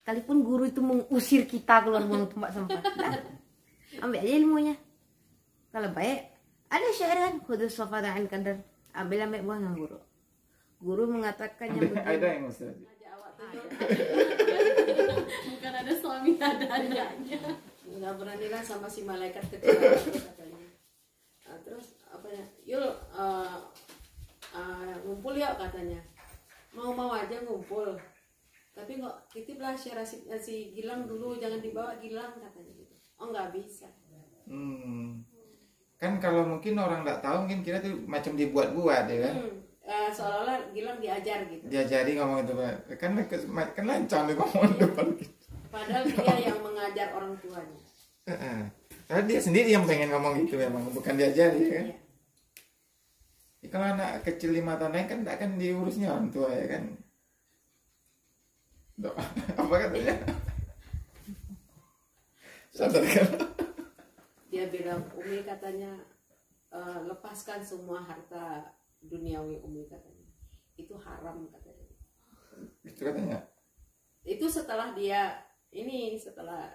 Sekalipun guru itu mengusir kita keluar buang tempat sampah, nah, ambil aja ilmunya. Kalau baik, ada syair kan, khudus safada an kadar, ambil buang dengan guru. Guru mengatakan yang begini. Ada yang Ustaz. Bukan ada suami, ada adanya. Nggak beranilah sama si malaikat kecil katanya. Terus apa ya? Yul ngumpul ya katanya. Mau aja ngumpul. Tapi kok titiplah si Gilang dulu, jangan dibawa Gilang katanya gitu. Oh nggak bisa. Kan kalau mungkin orang nggak tahu mungkin kira tuh macam dibuat-buat ya kan. Seolah-olah Gilang diajar gitu. Diajari ngomong itu kan lancang nih ngomong depan gitu. Padahal dia yang mengajar orang tuanya. Padahal dia sendiri yang pengen ngomong gitu memang, bukan diajari ya kan. Iya. Ya, kalau anak kecil 5 tahun kan tak akan diurusnya orang tua ya kan. Apa katanya? Sadar kan? Dia bilang, Umi katanya lepaskan semua harta duniawi Umi katanya. Itu haram katanya. Itu katanya. Itu setelah dia setelah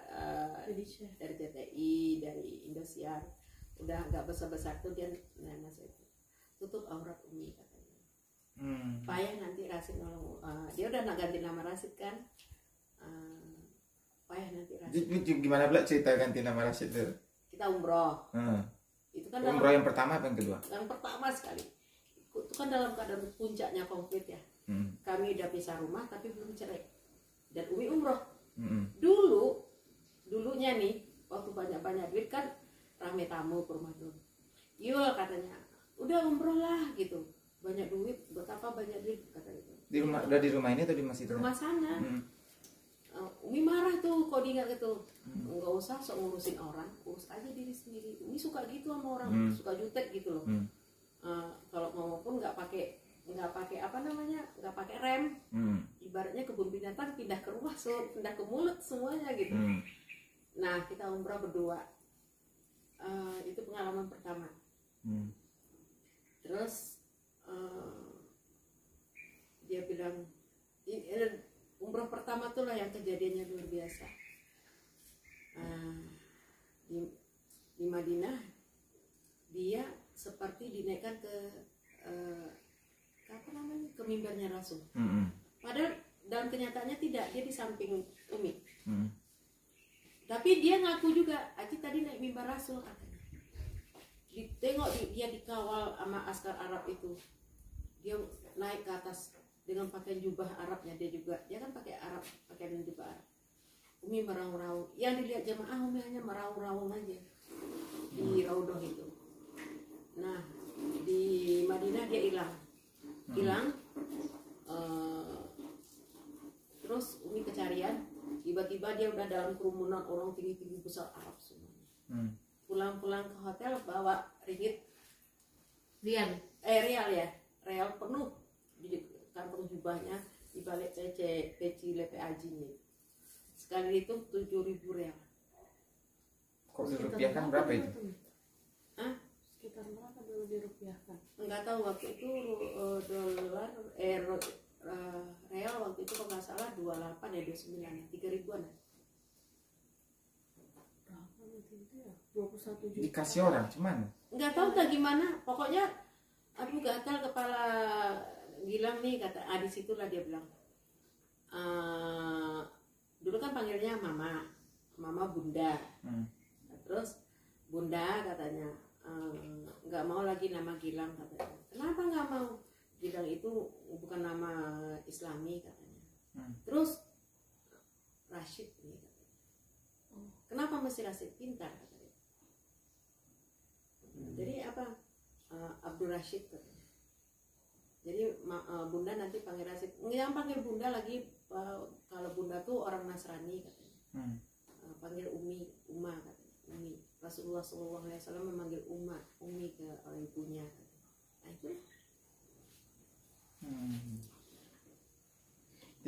dari JTI, dari Indosiar, udah agak besar-besar tuh dia nanya itu. Tutup aurat Umi katanya. Payah nanti Rasid nolong. Dia udah ganti nama Rasid kan. Payah nanti Rasid. Gimana pula cerita ganti nama Rasid itu? Kita umroh. Itu kan umroh yang pertama apa yang kedua? Yang pertama sekali. Itu kan dalam keadaan puncaknya konflik ya. Kami udah pisah rumah tapi belum cerai. Dan Umi umroh. Dulunya nih waktu banyak duit kan rame tamu ke rumah tuh. Yul katanya, udah umroh lah gitu. Banyak duit, buat apa banyak duit kata itu. Udah di rumah ini atau di masjid? Rumah sana. Umi marah tuh kok diingat gitu. Enggak usah sok ngurusin orang, urus aja diri sendiri. Umi suka gitu sama orang, suka jutek gitu loh. Kalau mau pun nggak pakai apa namanya, nggak pakai rem. Ibaratnya kebun binatang pindah ke rumah, pindah ke mulut semuanya gitu. Nah kita umrah berdua. Itu pengalaman pertama. Terus dia bilang umrah pertama tuh lah yang kejadiannya luar biasa. Di Madinah dia seperti dinaikkan ke apa namanya, ke mimbarnya Rasul. Padahal dalam kenyataannya tidak, dia di samping Umi. Tapi dia ngaku juga, Aci tadi naik mimbar Rasul katanya. Ditengok dia dikawal sama askar Arab itu. Dia naik ke atas dengan pakaian jubah Arabnya, dia kan pakai Arab, pakaian jubah Arab. Umi meraung-raung. Yang dilihat jamaah Umi hanya meraung-raung aja di Raudhah itu. Nah di Madinah dia hilang. Terus Umi kecarian, tiba-tiba dia udah dalam kerumunan orang tinggi-tinggi besar Arab semuanya. Pulang-pulang ke hotel bawa ringgit real ya, real penuh di kantong jubahnya, di balik peci lepe ajinya. Sekali itu 7.000 real. Kok dirupiahkan berapa itu? Sekitar berapa dulu dirupiahkan? Enggak tahu waktu itu dolar real waktu itu kalau nggak salah 28 ya 29 3.000-an. Berapa nanti itu ya? 21 juta. Dikasih orang cuman? Enggak tahu tak gimana. Pokoknya aduh gatal kepala Gilang nih kata. Di situlah dia bilang. Dulu kan panggilnya mama bunda. Terus bunda katanya nggak mau lagi nama Gilang katanya. Kenapa nggak mau? Gilang itu bukan nama Islami katanya. Terus Rashid nih katanya. Kenapa mesti Rashid? Pintar katanya. Jadi apa? Abdul Rashid katanya. Jadi bunda nanti panggil Rashid. Yang panggil bunda lagi kalau bunda tuh orang Nasrani katanya. Panggil Uma katanya. Umi. Rasulullah SAW memanggil Umi ke orang ibunya. Nah itu.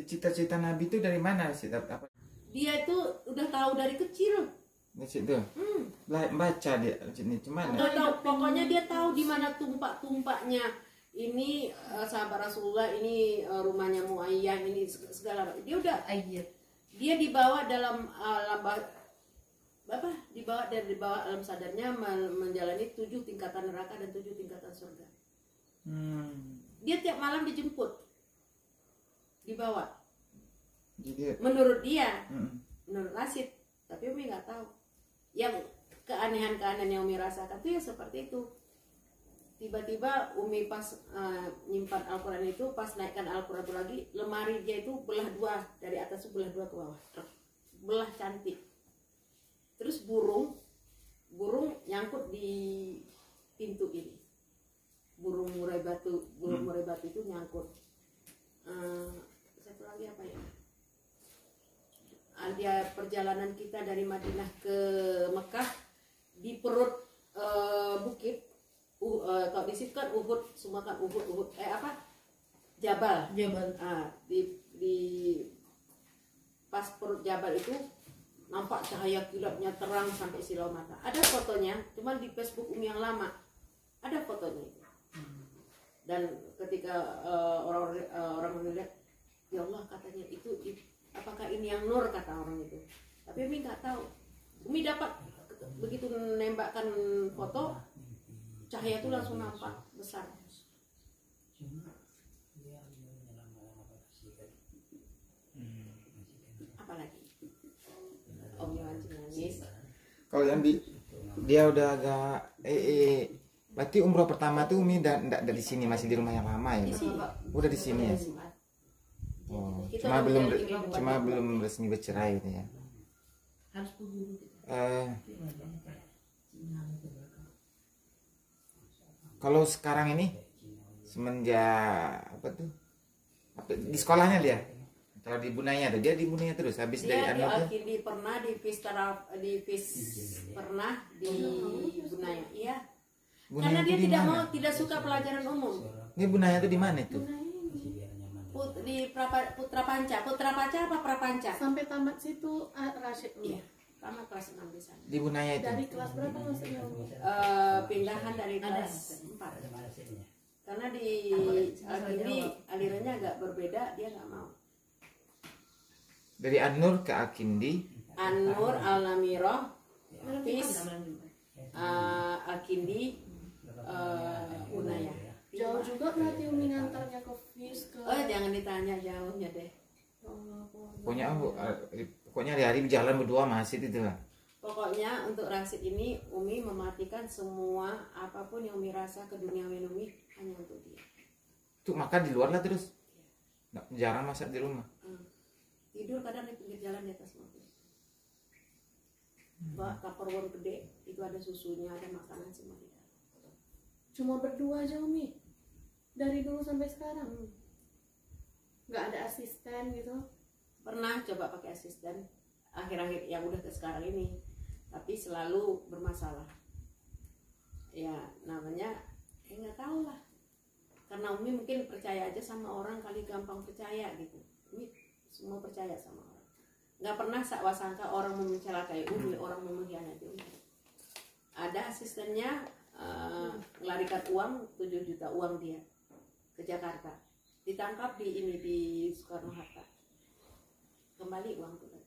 Cita-cita Nabi itu dari mana sih? Dia itu udah tahu dari kecil. Di situ. Baca dia ini cuman. Pokoknya dia tahu di mana tumpak-tumpaknya. Ini sahabat Rasulullah, ini rumahnya Muayyah, ini segala. Dia udah dia dibawa dalam dibawa alam sadarnya menjalani 7 tingkatan neraka dan 7 tingkatan surga. Dia tiap malam dijemput, dibawa. Jadi, Menurut dia, menurut Rashid, tapi Umi nggak tahu. Yang keanehan-keanehan yang Umi rasakan tuh ya seperti itu. Tiba-tiba Umi pas nyimpan Al-Quran itu, pas naikkan Al-Quran itu lagi, lemari dia itu belah 2, dari atas itu belah 2 ke bawah, belah cantik. Terus burung nyangkut di pintu ini, burung murai batu itu nyangkut. Satu lagi apa ya? Ada perjalanan kita dari Madinah ke Mekah di perut bukit. Kalau di situ kan Uhud, semua kan Uhud Jabal. Di pas perut Jabal itu nampak cahaya kilatnya terang sampai silau mata. Ada fotonya, cuman di Facebook Umi yang lama ada fotonya itu. Dan ketika orang melihat, ya Allah, katanya itu apakah ini yang nur, kata orang itu. Tapi Umi nggak tahu. Umi dapat begitu menembakkan foto, cahaya itu langsung nampak besar. Apalagi Om Yohan nangis. kalau yang dia udah agak berarti umroh pertama tuh Umi ndak di sini, masih di rumah yang lama ya? Di sini. Udah di sini ya? Oh, cuma belum resmi bercerai itu ya. Harus berburu. Kalau sekarang ini semenjak di sekolahnya dia, kalau di Bunaya tuh dia di Bunaya terus habis dari Dia di anak tuh. Al-Kindi pernah, di PIS pernah, di Bunaya. Iya. Bunaya Karena tuh dia di mana? tidak suka pelajaran umum. Ini Bunaya tuh di mana itu? Di Putra Panca apa Prapanca? Sampai tamat situ Rashid. Iya. Tamat kelas 6 di sana. Di Bunaya itu. Dari kelas berapa maksudnya? Pindahan dari kelas 4. Karena di Al-Kindi alirannya agak berbeda, dia nggak mau. Dari An-Nur ke Al-Kindi. An-Nur, Al-Namiroh, PIS, Al-Kindi, Bunaya. Jauh juga berarti Umi ngantarnya ke FIS ke. Jangan ditanya jauhnya deh. Pokoknya hari-hari berjalan berdua masih itu lah. Pokoknya untuk Rashid ini Umi mematikan semua apapun yang Umi rasa ke dunia Umi hanya untuk dia. Tuh makan di luar lah terus. Jarang masak di rumah. Tidur kadang di pinggir jalan di atas mobil. Bawa Tupperware gede, itu ada susunya, ada makanan semua di dalam. Cuma berdua aja Umi. Dari dulu sampai sekarang. Nggak ada asisten gitu. Pernah coba pakai asisten akhir-akhir yang udah ke sekarang ini, tapi selalu bermasalah. Ya namanya nggak tahu lah, karena Umi mungkin percaya aja sama orang, kali gampang percaya gitu. Umi semua percaya sama orang, nggak pernah sangka orang mau mencelakai Umi, orang mau mengkhianati Umi. Ada asistennya ngelarikan uang 7 juta uang dia ke Jakarta, ditangkap di Soekarno Hatta, kembali uang itu.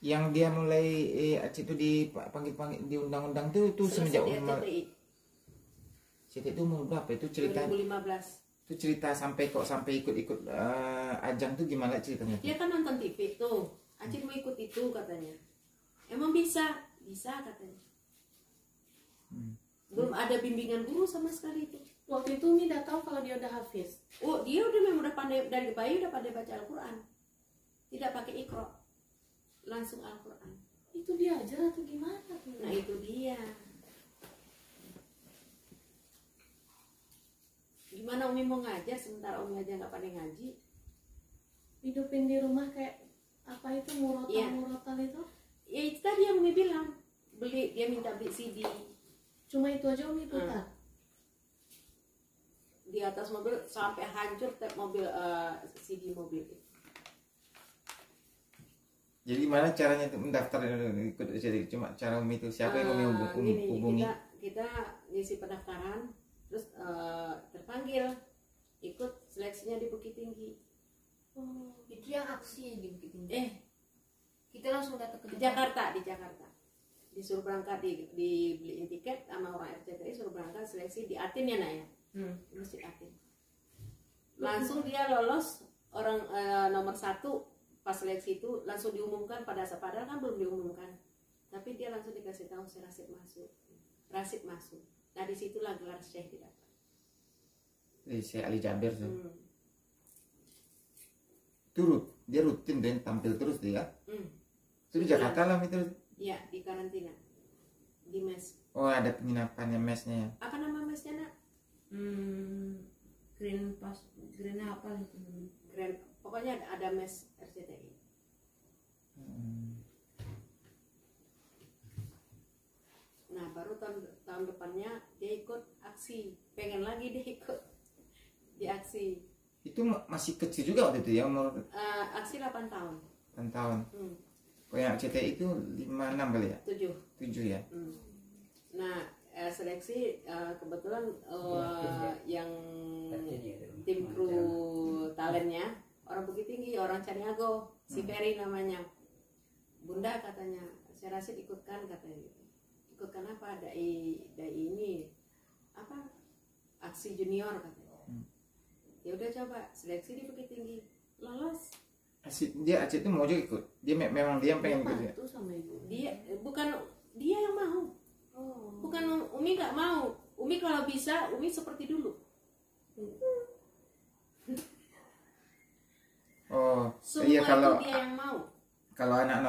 Yang dia mulai itu dipanggil di undang-undang tuh semenjak umur itu umur berapa itu cerita? 2015. Itu cerita sampai ikut ajang tuh gimana ceritanya? Dia kan nonton TV tuh, Acit mau ikut itu katanya. Emang bisa katanya. Belum ada bimbingan guru sama sekali itu. Waktu itu Umi udah tahu kalau dia udah hafiz. Oh, dia udah pandai, dari bayi udah pandai baca Al-Quran. Tidak pakai Iqra, langsung Al-Quran. Itu dia aja atau gimana tuh? Nah itu dia. Gimana Umi mau ngajar sementara Umi aja nggak pandai ngaji? Hidupin di rumah kayak apa itu murotal itu? Ya itu tadi yang Umi bilang, dia minta beli CD. Cuma itu aja Umi putar. Di atas mobil sampai hancur mobil CD mobil. Jadi mana caranya untuk mendaftar ikut jadi cuma cara Umi itu siapa yang Umi hubungi? Kita ngisi pendaftaran, terus terpanggil ikut seleksinya di Bukit Tinggi. Itu yang aksi di Bukit Tinggi. Kita langsung datang ke di Jakarta disuruh berangkat, dibeliin tiket sama orang RCTI, suruh berangkat seleksi di Atin ya nak ya, Masjid Atin. Langsung dia lolos orang nomor 1 pas seleksi itu langsung diumumkan, padahal kan belum diumumkan, tapi dia langsung dikasih tahu si Rasid masuk. Nah disitulah gelar Syekh didapat. Syekh Ali Jabir tuh. Dia rutin dan tampil terus dia. Itu di Jakarta lah itu. Iya, di karantina. Di mes. Oh, ada penginapannya mesnya. Apa nama mesnya, Nak? Green apa itu? Pokoknya ada mes RCTI. Nah, baru tahun depannya dia ikut aksi. Pengen lagi dia ikut di aksi. Itu masih kecil juga waktu itu ya, umur aksi 8 tahun. 8 tahun. Oh, yang RCTI itu 5-6 kali ya? 7 ya. Nah, seleksi kebetulan yang tim kru talentnya orang Bukit Tinggi, orang Caniago, si Ferry namanya. Bunda katanya, saya Rasid ikutkan katanya gitu. Ikutkan apa? Dai ini apa? Aksi junior katanya. Ya udah coba seleksi di Bukit Tinggi, lolos. Dia Aceh itu mau juga ikut. Dia memang dia pengen ikut ya. Itu sama ibu. Bukan dia yang mau. Bukan Umi nggak mau. Umi kalau bisa, Umi seperti dulu. Oh, Semua iya kalau itu dia yang mau. Kalau anak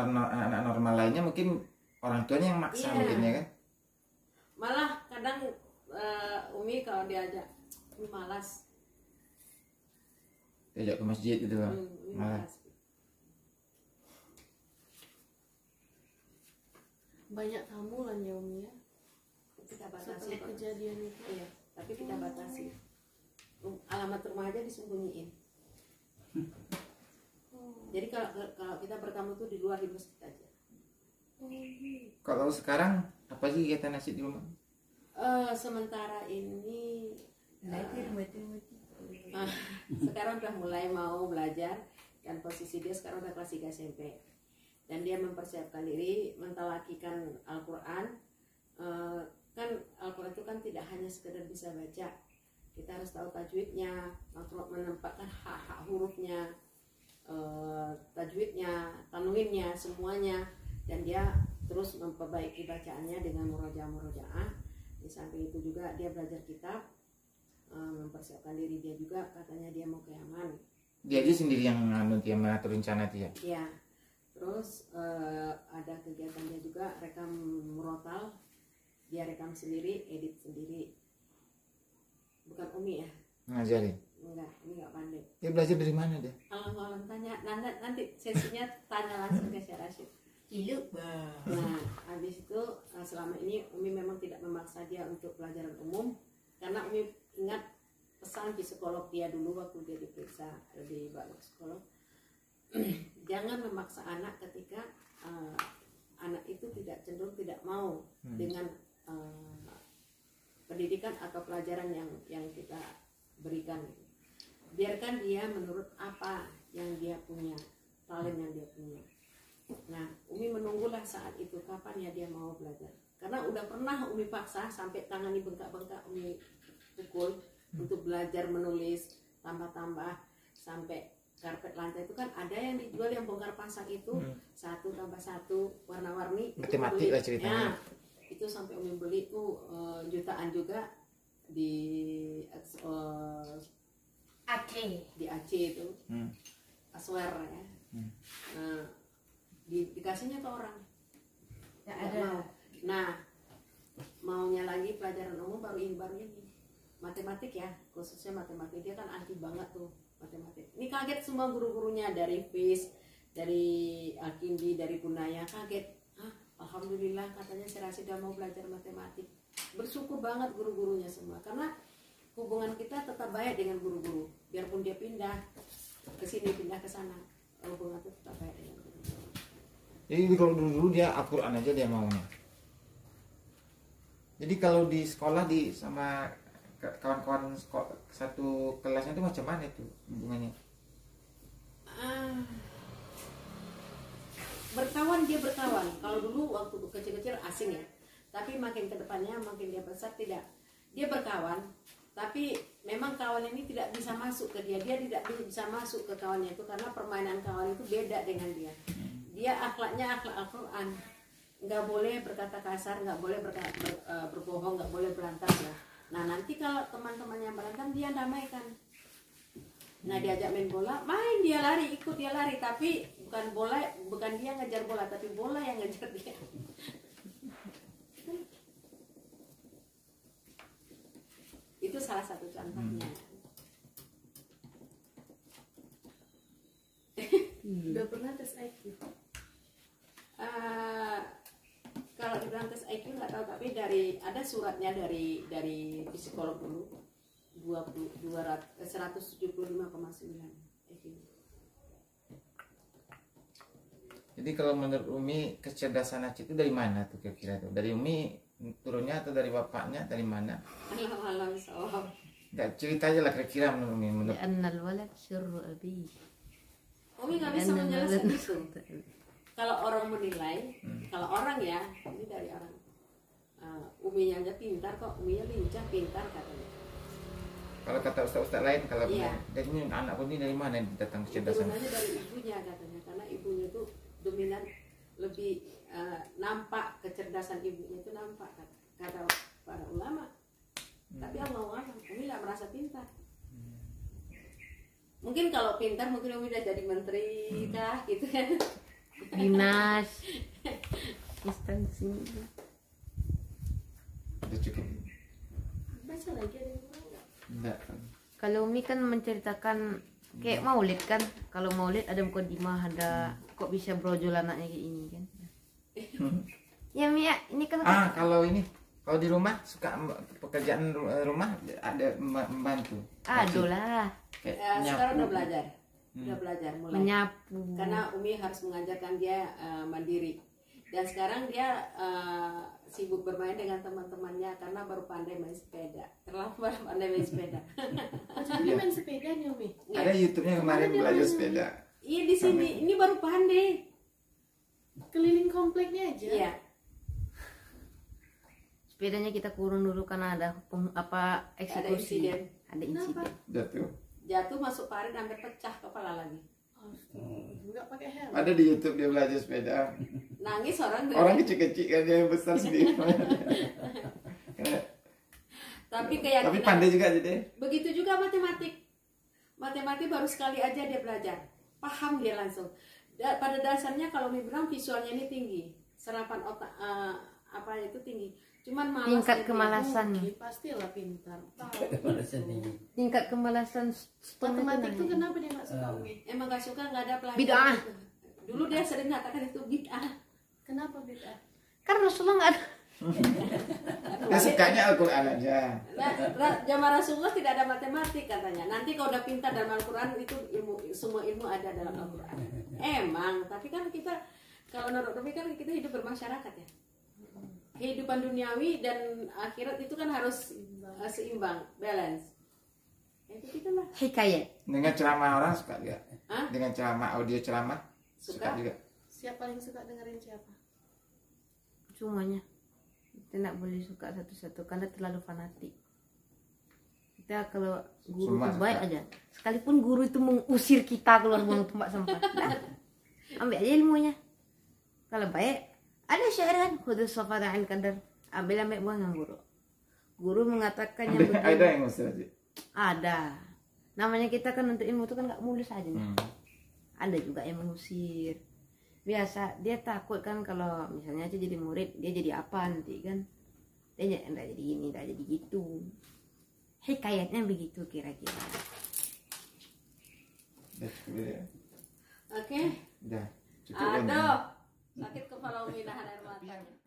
normal lainnya mungkin orang tuanya yang maksa mungkin ya kan. Malah kadang Umi kalau diajak, Umi malas. Diajak ke masjid gitu kan. Umi Malah. malas. Banyak tamu kan ya Umi ya, Kita batasi. setelah kejadian itu. Iya, tapi kita batasi. Alamat rumah aja disembunyiin. Jadi kalau kita bertamu tuh di luar di masjid aja. Kalau sekarang apa sih kegiatan Aceh di rumah? Sementara ini sekarang udah mulai mau belajar, dan posisi dia sekarang udah kelas 3 SMP. Dan dia mempersiapkan diri mentalakikan Al-Quran. Kan Al-Quran itu kan tidak hanya sekedar bisa baca, kita harus tahu tajwidnya, menempatkan hak-hak hurufnya, tajwidnya, tanwinnya, semuanya. Dan dia terus memperbaiki bacaannya dengan murojaah. Di samping itu juga dia belajar kitab, mempersiapkan diri dia juga, katanya dia mau ke Yaman. Dia aja sendiri yang mengatur rencana dia. Iya. Terus ada kegiatan dia juga rekam murotal, dia rekam sendiri, edit sendiri. Bukan Umi ya? Ngajarin. Enggak, Umi nggak pandai. Dia belajar dari mana dia? Alam tanya, nanti sesinya tanya langsung ke Syekh Rasid. Nah, habis itu selama ini Umi memang tidak memaksa dia untuk pelajaran umum, karena Umi ingat pesan psikolog dia dulu waktu dia diperiksa di balik psikolog. Jangan memaksa anak ketika anak itu cenderung tidak mau dengan pendidikan atau pelajaran yang kita berikan. Biarkan dia menurut apa yang dia punya, talent yang dia punya. Nah, Umi menunggulah saat itu kapan ya dia mau belajar. Karena udah pernah Umi paksa sampai tangannya bengkak-bengkak, Umi pukul untuk belajar menulis tambah-tambah sampai karpet lantai itu kan ada yang dijual yang bongkar pasang itu 1 tambah 1 warna-warni. Matematik lah ceritanya. Ya, itu sampai Umi beli tuh jutaan juga di Aceh itu. Aswer ya. Nah, dikasihnya ke orang. Ya, ada. Nah, maunya lagi pelajaran umum baru ini matematik ya, khususnya matematik. Dia kan anti banget tuh matematik. Ini kaget semua guru-gurunya, dari FIS, dari Al-Kindi, dari Bunaya, kaget. Alhamdulillah katanya Syekh Rasid mau belajar matematik. Bersyukur banget guru-gurunya semua, karena hubungan kita tetap baik dengan guru-guru. Biarpun dia pindah ke sini, pindah ke sana, hubungan itu tetap baik dengan guru-guru. Jadi kalau dulu dia Al-Quran aja dia maunya. Jadi kalau di sekolah sama kawan-kawan satu kelasnya itu macam mana itu hubungannya? kecil-kecil asing ya, tapi makin ke depannya makin dia besar tidak, dia berkawan, tapi memang kawan ini tidak bisa masuk ke dia tidak bisa masuk ke kawannya itu karena permainan kawan itu beda dengan dia akhlaknya akhlak Al-Quran, nggak boleh berkata kasar, nggak boleh berbohong, nggak boleh berantem ya. Nah nanti kalau teman-temannya berantem dia damaikan. Nah diajak main bola, main, dia lari, ikut dia lari, tapi bukan dia ngejar bola, tapi bola yang ngejar dia. Itu salah satu contohnya. Udah pernah tes IQ? Kalau dibilang tes IQ nggak tahu, tapi ada suratnya dari psikolog dulu 175,9 IQ. Jadi kalau menurut Umi kecerdasan Acit itu dari mana tuh kira-kira tuh? Dari Umi turunnya atau dari bapaknya, dari mana? Alam sawab. Nggak, cerita aja lah kira-kira menurut Umi. Menurut Annal walad sirru abi. Umi nggak bisa menjelaskan itu. Kalau orang menilai, kalau orang ya, ini dari orang. Uminya aja pintar kok, Uminya lincah, pintar katanya. kalau kata ustaz-ustaz lain, kalau Iya. dan ini anak ini dari mana datang kecerdasan? Turunannya dari ibunya katanya, karena ibunya itu dominan, lebih nampak kecerdasan ibunya itu nampak kata para ulama. Tapi Allah alam, Umi nggak merasa pintar. Mungkin kalau pintar mungkin Umi udah jadi menteri kah gitu kan. Dinas instansi. Udah cukup. Baca lagi ada yang kurang nggak? Enggak. Kalau Umi kan menceritakan kayak maulid kan, kalau maulid ada mukadimah, ada kok bisa brojol anaknya kayak ini kan. Ya Mi ya, ini kan Kalau ini, kalau di rumah suka pekerjaan rumah ada membantu. aduh lah Kayak Sekarang nyapu. udah belajar mulai. menyapu. Karena Umi harus mengajarkan dia mandiri. Dan sekarang dia sibuk bermain dengan teman-temannya karena baru pandai main sepeda. Terlambat pandai main sepeda. Jadi main sepeda nih Umi. Ada YouTube-nya kemarin belajar sepeda. Iya di sini, ini baru pandai. Keliling kompleknya aja. Iya. Sepedanya kita kurung dulu karena ada eksekusi. insiden. Ada insiden. Jatuh. Jatuh masuk parit hampir pecah kepala lagi. Nggak pakai helm. Ada di YouTube dia belajar sepeda. Nangis orang tuh. Orang kecil-kecil kan dia yang besar sendiri. Tapi keyakinan. Tapi pandai juga jadi. Begitu juga matematik. Matematik baru sekali aja dia belajar. Paham dia langsung. Pada dasarnya kalau dibilang visualnya ini tinggi. Serapan otak itu tinggi. Cuman malas Tingkat dia. kemalasan. Pastilah pintar. Tahu. Tingkat kemalasan Matematik tuh kenapa dia nggak suka Umi? Emang gak suka, nggak ada pelajaran. Bid'ah. itu. Dulu dia sering mengatakan itu bid'ah. Kenapa beda? Karena Rasulullah nggak ada. Dia sukanya Al-Quran aja. Zaman Rasulullah tidak ada matematik katanya. Nanti kalau udah pintar dalam Al-Quran itu semua ilmu ada dalam Al-Quran. Emang, tapi kan kita kalau menurut Umi kan kita hidup bermasyarakat ya. Kehidupan duniawi dan akhirat itu kan harus seimbang, balance. Itu kita lah. Hikayat. Dengan ceramah orang suka juga. Hah? Dengan ceramah, audio ceramah suka Suka? juga. Siapa paling suka dengerin siapa? Semuanya. Kita nggak boleh suka satu-satu karena terlalu fanatik. Kita kalau guru Semua itu baik suka. aja. Sekalipun guru itu mengusir kita keluar buang tempat sampah. Dah. Ambil aja ilmunya. Kalau baik, ada syair kan, khudus safada'in kadar. Ambil buang yang guru. Guru mengatakan yang begini. Ada yang ngusir aja. Ada. Namanya kita kan untuk ilmu itu kan nggak mulus aja nih. Ada juga yang mengusir. Biasa dia takut kan kalau misalnya aja jadi murid dia jadi apa nanti kan. Dia nggak jadi gini, nggak jadi gitu. Hikayatnya begitu kira-kira. Udah cukup ya. Oke. Udah cukup kan? Aduh, sakit kepala Umi nahan air mata.